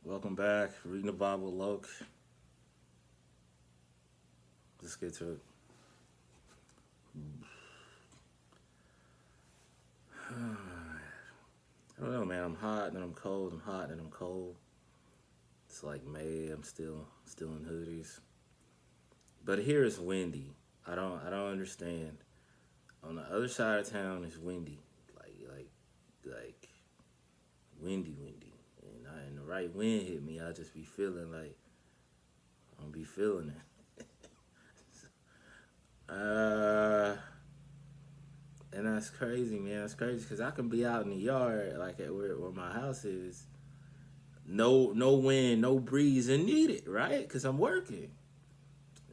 Welcome back. Reading the Bible, Loke. Let's get to it. I don't know, man. I'm hot, then I'm cold. I'm hot, then I'm cold. It's like May. I'm still in hoodies. But here it's windy. I don't understand. On the other side of town it's windy, like windy. And the right wind hit me. I just be feeling like I'm be feeling it. Uh, And that's crazy, man. That's crazy because I can be out in the yard, like at where my house is. No wind, no breeze, and need it, right? Because I'm working.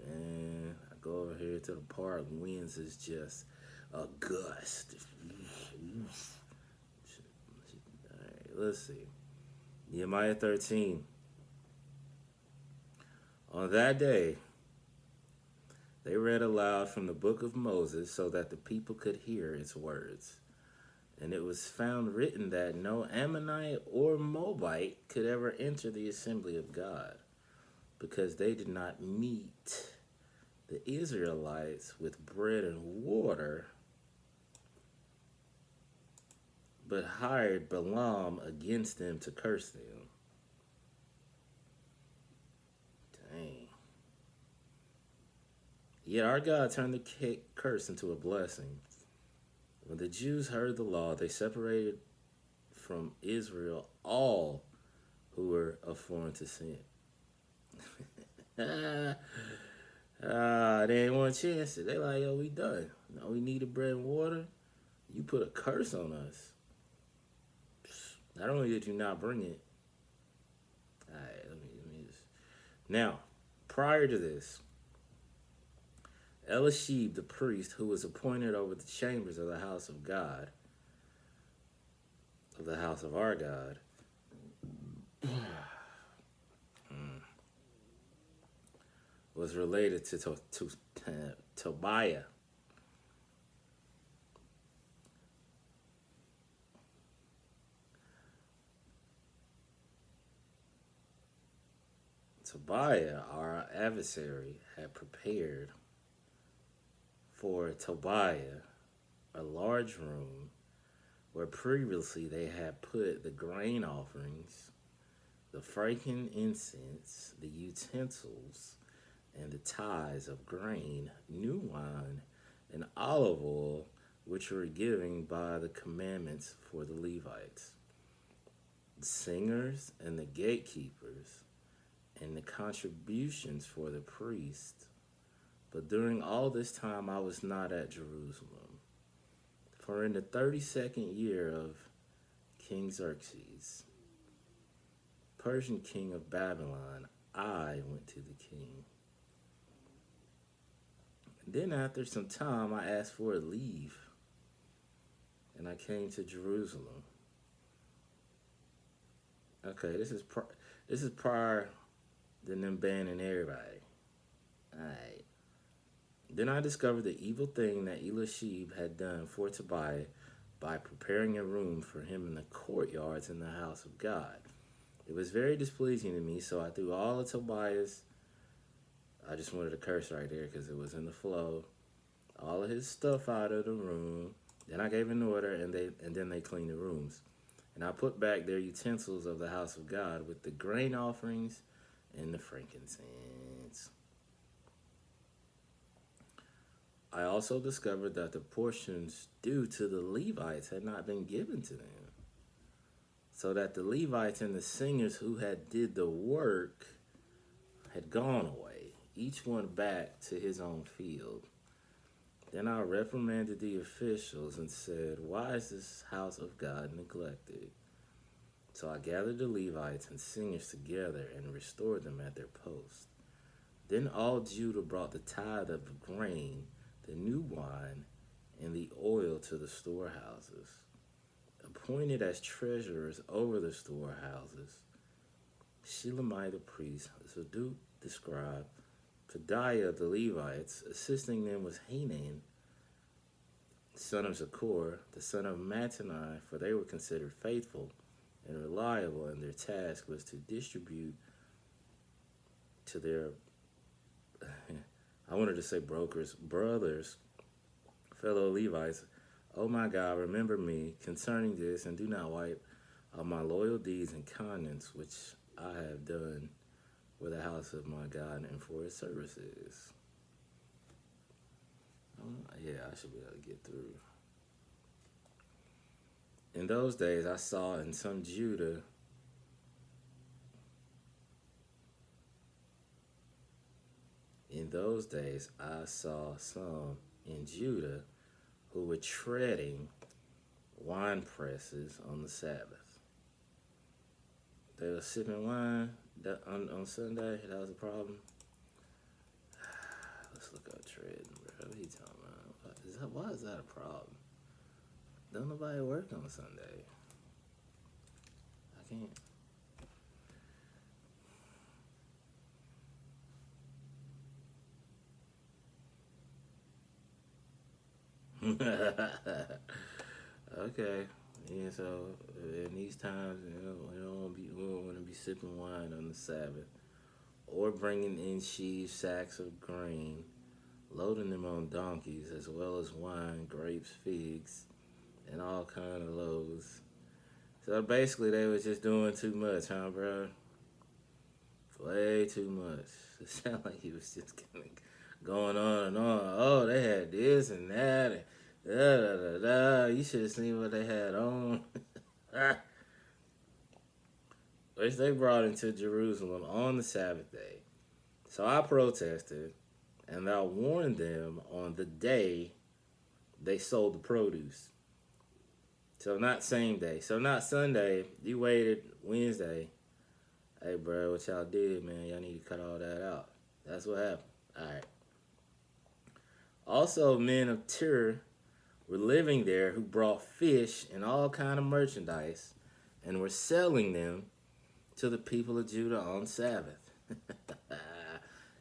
And I go over here to the park. Winds is just a gust. All right, let's see. Nehemiah 13. On that day, they read aloud from the book of Moses so that the people could hear its words. And it was found written that no Ammonite or Moabite could ever enter the assembly of God, because they did not meet the Israelites with bread and water, but hired Balaam against them to curse them. Dang. Yet our God turned the curse into a blessing. When the Jews heard the law, they separated from Israel all who were of foreign descent. They ain't want to chance it. They like, yo, we done. No, we needed bread and water. You put a curse on us. Not only did you not bring it. All right, let me just. Now, prior to this, Eliashib, the priest who was appointed over the chambers of the house of God, of the house of our God, was related to Tobiah. Tobiah, our adversary, had prepared for Tobiah a large room where previously they had put the grain offerings, the frankincense, the utensils, and the tithes of grain, new wine, and olive oil, which were given by the commandments for the Levites, the singers, and the gatekeepers, and the contributions for the priests. But during all this time I was not at Jerusalem. For in the 32nd year of King Xerxes, Persian king of Babylon, I went to the king. Then after some time I asked for a leave, and I came to Jerusalem. Okay, this is prior than them banning everybody. Alright. Then I discovered the evil thing that Eliashib had done for Tobiah by preparing a room for him in the courtyards in the house of God. It was very displeasing to me, so I threw all of Tobiah's. I just wanted to curse right there because it was in the flow. All of his stuff out of the room. Then I gave an order, and then they cleaned the rooms. And I put back their utensils of the house of God with the grain offerings and the frankincense. I also discovered that the portions due to the Levites had not been given to them, so that the Levites and the singers who had did the work had gone away, each one back to his own field. Then I reprimanded the officials and said, "Why is this house of God neglected?" So I gathered the Levites and singers together and restored them at their post. Then all Judah brought the tithe of the grain, the new wine, and the oil to the storehouses. Appointed as treasurers over the storehouses, Shelemiah the priest, Zadok the scribe, Pedaiah the Levites. Assisting them was Hanan, son of Zaccur, the son of Mattaniah, for they were considered faithful and reliable, and their task was to distribute to their, I wanted to say brokers, brothers, fellow Levites, "Oh my God, remember me concerning this, and do not wipe out my loyal deeds and kindness, which I have done for the house of my God and for his services." Yeah, I should be able to get through. In those days, I saw in some Judah In those days, I saw some in Judah who were treading wine presses on the Sabbath. They were sipping wine on Sunday. That was a problem. Let's look up treading, bro. What are you talking about? Why is that a problem? Don't nobody work on Sunday. I can't. Okay. Yeah, so in these times, we don't want to be sipping wine on the Sabbath or bringing in sheaves, sacks of grain, loading them on donkeys, as well as wine, grapes, figs, and all kind of loads. So basically, they was just doing too much, huh, bro? Way too much. It sounded like he was just kind of going on and on. Oh, they had this and that, and da da da da. You should have seen what they had on. Which they brought into Jerusalem on the Sabbath day. So I protested, and I warned them on the day they sold the produce. So not same day. So not Sunday. You waited Wednesday. Hey, bro, what y'all did, man? Y'all need to cut all that out. That's what happened. All right. Also, men of Tyre were living there who brought fish and all kind of merchandise and were selling them to the people of Judah on Sabbath.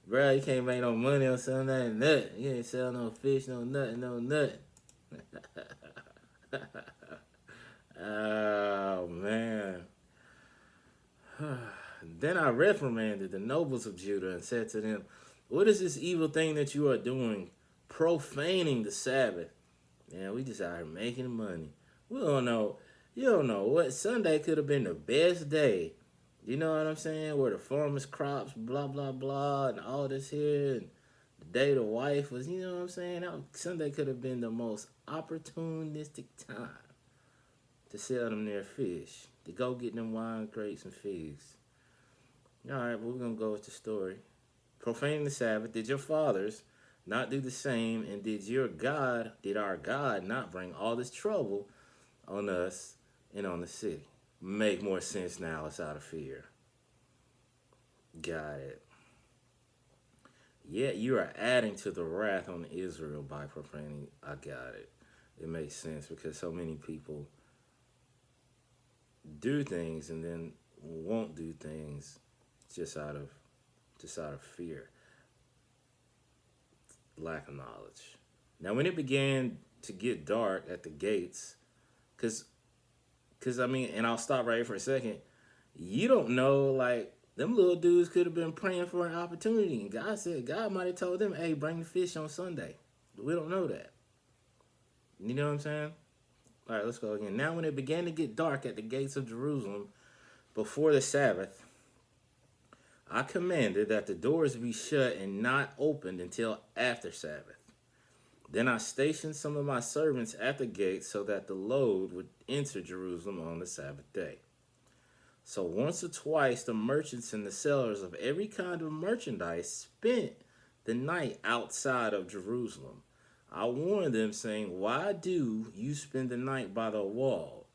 Bro, you can't make no money on Sunday, nothing. You ain't sell no fish, no nothing, no nothing. Oh, man. Then I reprimanded the nobles of Judah and said to them, "What is this evil thing that you are doing, profaning the Sabbath?" Man, we just out here making money. We don't know. You don't know what Sunday could have been the best day. You know what I'm saying? Where the farmers' crops, blah blah blah, and all this here, and the day the wife was. You know what I'm saying? Sunday could have been the most opportunistic time to sell them their fish, to go get them wine, grapes, and figs. All right, well, we're gonna go with the story. Profaning the Sabbath. Did your fathers not do the same? And did our God not bring all this trouble on us and on the city? Make more sense now. It's out of fear. Got it. Yet you are adding to the wrath on Israel by profaning. I got it. It makes sense because so many people do things and then won't do things just out of fear, lack of knowledge. Now, when it began to get dark at the gates, because I mean, and I'll stop right here for a second. You don't know, like, them little dudes could have been praying for an opportunity, and God might have told them, "Hey, bring the fish on Sunday." We don't know that. You know what I'm saying? All right, let's go again. Now, when it began to get dark at the gates of Jerusalem before the Sabbath, I commanded that the doors be shut and not opened until after Sabbath. Then I stationed some of my servants at the gate so that the load would enter Jerusalem on the Sabbath day. So once or twice the merchants and the sellers of every kind of merchandise spent the night outside of Jerusalem. I warned them, saying, "Why do you spend the night by the wall?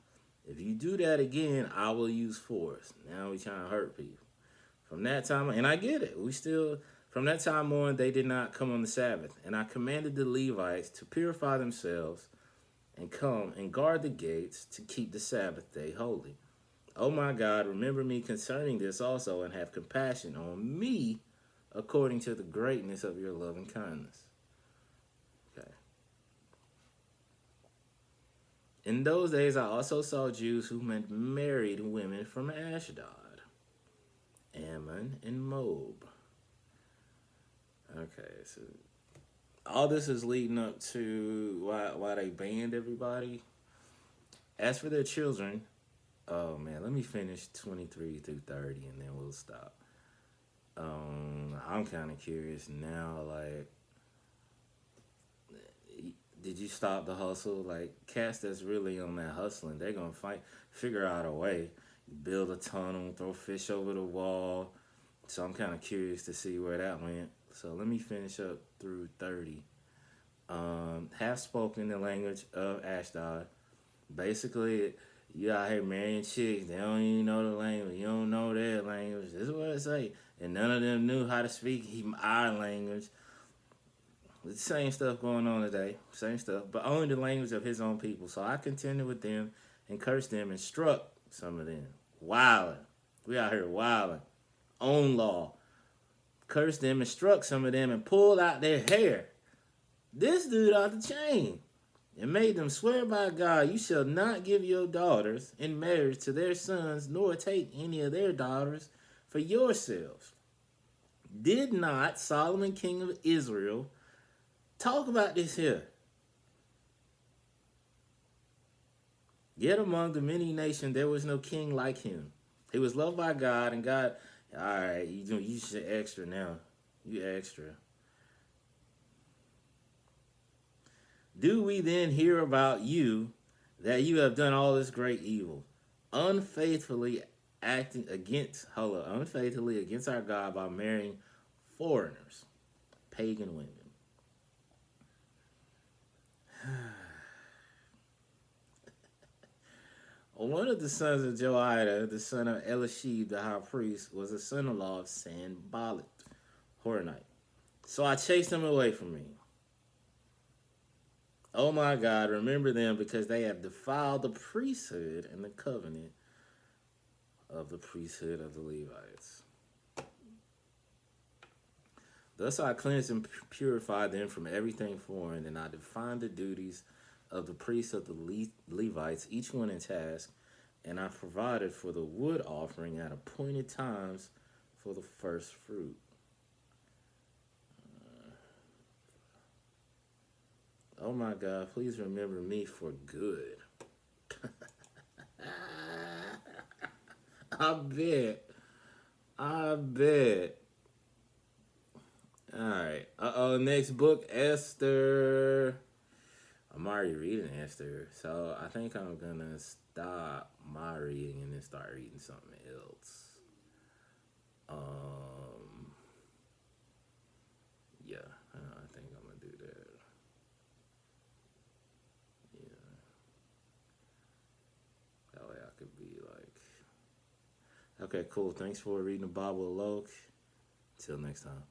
If you do that again, I will use force." Now we trying to hurt people. From that time, and I get it, from that time on, they did not come on the Sabbath. And I commanded the Levites to purify themselves and come and guard the gates to keep the Sabbath day holy. Oh my God, remember me concerning this also, and have compassion on me according to the greatness of your loving kindness. Okay. In those days, I also saw Jews who married women from Ashdod, Ammon, and Moab. Okay, so all this is leading up to why they banned everybody. As for their children, oh man, let me finish 23 through 30 and then we'll stop. I'm kind of curious now, like, did you stop the hustle? Like, cats that's really on that hustling, they're gonna fight, figure out a way, build a tunnel, throw fish over the wall. So I'm kind of curious to see where that went. So let me finish up through 30. Have spoken the language of Ashdod. Basically, you out here marrying chicks, they don't even know the language. You don't know their language. This is what it say. And none of them knew how to speak our language. The same stuff going on today. Same stuff. But only the language of his own people. So I contended with them and cursed them and struck some of them. Wilding. We out here wilding. Own law. Cursed them and struck some of them and pulled out their hair. This dude out the chain. And made them swear by God, you shall not give your daughters in marriage to their sons, nor take any of their daughters for yourselves. Did not Solomon, king of Israel, talk about this here? Yet among the many nations there was no king like him. He was loved by God, and God, all right, you should extra now. You extra. Do we then hear about you that you have done all this great evil, unfaithfully unfaithfully against our God by marrying foreigners, pagan women? One of the sons of Joiada, the son of Elishib, the high priest, was the son-in-law of Sanballat, Horonite. So I chased him away from me. Oh my God, remember them because they have defiled the priesthood and the covenant of the priesthood of the Levites. Thus I cleansed and purified them from everything foreign, and I defined the duties of the priests of the Levites, each one in task, and I provided for the wood offering at appointed times for the first fruit. Oh my God, please remember me for good. I bet. I bet. Alright. Next book, Esther. I'm already reading Esther, so I think I'm gonna stop my reading and then start reading something else. Yeah, I think I'm gonna do that. Yeah, that way I could be like, okay, cool. Thanks for reading the Bible, Loke. Till next time.